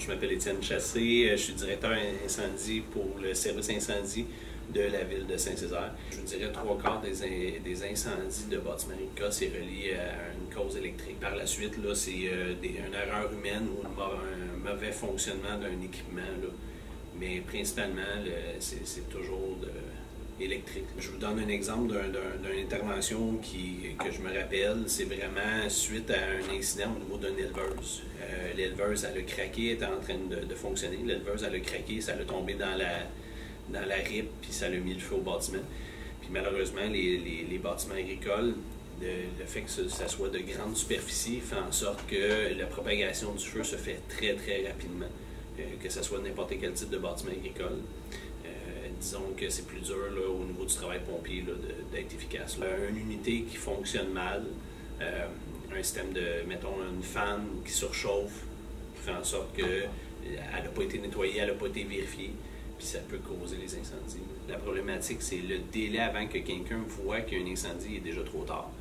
Je m'appelle Étienne Chassé, je suis directeur incendie pour le service incendie de la ville de Saint-Césaire. Je vous dirais 3/4 des incendies de bâtiments agricoles, c'est relié à une cause électrique. Par la suite, c'est une erreur humaine ou un mauvais fonctionnement d'un équipement. Là. Mais principalement, c'est toujours électrique. Je vous donne un exemple d'une intervention que je me rappelle. C'est vraiment suite à un incident au niveau d'une éleveuse. L'éleveuse, elle a craqué, elle était en train de fonctionner. L'éleveuse, elle a craqué, ça a tombé dans la ripe, puis ça a mis le feu au bâtiment. Puis malheureusement, les bâtiments agricoles, le fait que ça soit de grandes superficies fait en sorte que la propagation du feu se fait très, très rapidement. Que ce soit n'importe quel type de bâtiment agricole. Disons que c'est plus dur là, au niveau du travail pompier d'être efficace. Là. Une unité qui fonctionne mal, un système mettons, une fan qui surchauffe, qui fait en sorte qu'elle n'a pas été nettoyée, elle n'a pas été vérifiée, puis ça peut causer les incendies. La problématique, c'est le délai avant que quelqu'un voit qu'il y a un incendie est déjà trop tard,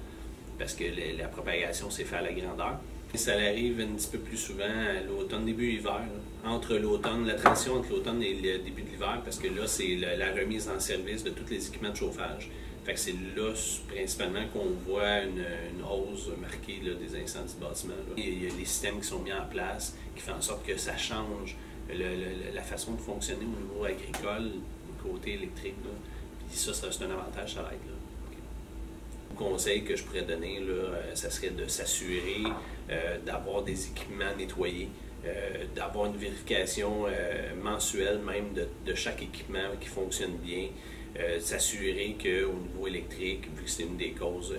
parce que la propagation s'est faite à la grandeur. Ça arrive un petit peu plus souvent à l'automne, début hiver. Là. Entre l'automne, la transition entre l'automne et le début de l'hiver, parce que là, c'est la remise en service de tous les équipements de chauffage. Fait que c'est là, principalement, qu'on voit une hausse marquée là, des incendies de bâtiments. Là. Il y a les systèmes qui sont mis en place, qui font en sorte que ça change la façon de fonctionner au niveau agricole, du côté électrique. Là. Puis ça, c'est un avantage, ça va être là. Conseil que je pourrais donner, ça serait de s'assurer d'avoir des équipements nettoyés, d'avoir une vérification mensuelle même de chaque équipement qui fonctionne bien, s'assurer qu'au niveau électrique, vu que c'est une des causes,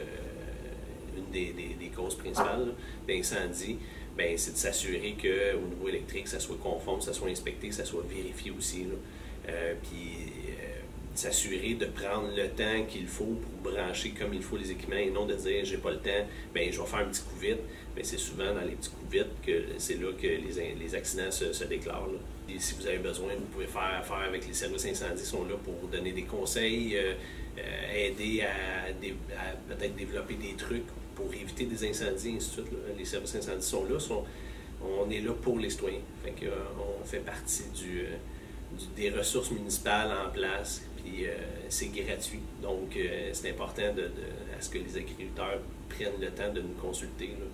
des causes principales d'incendie, c'est de s'assurer qu'au niveau électrique, ça soit conforme, ça soit inspecté, ça soit vérifié aussi. Puis s'assurer de prendre le temps qu'il faut pour brancher comme il faut les équipements et non de dire j'ai pas le temps, je vais faire un petit coup vite. C'est souvent dans les petits coups vite que c'est là que les accidents se déclarent. Là. Et si vous avez besoin, vous pouvez faire affaire avec les services incendies qui sont là pour vous donner des conseils, aider à peut-être développer des trucs pour éviter des incendies, et ainsi de suite. Là. Les services incendies sont là, on est là pour les citoyens. Fait que, on fait partie des ressources municipales en place. Puis c'est gratuit. Donc, c'est important à ce que les agriculteurs prennent le temps de nous consulter là,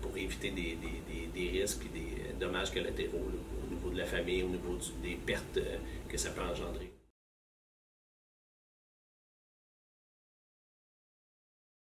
pour éviter des risques et des dommages collatéraux là, au niveau de la famille, au niveau des pertes que ça peut engendrer.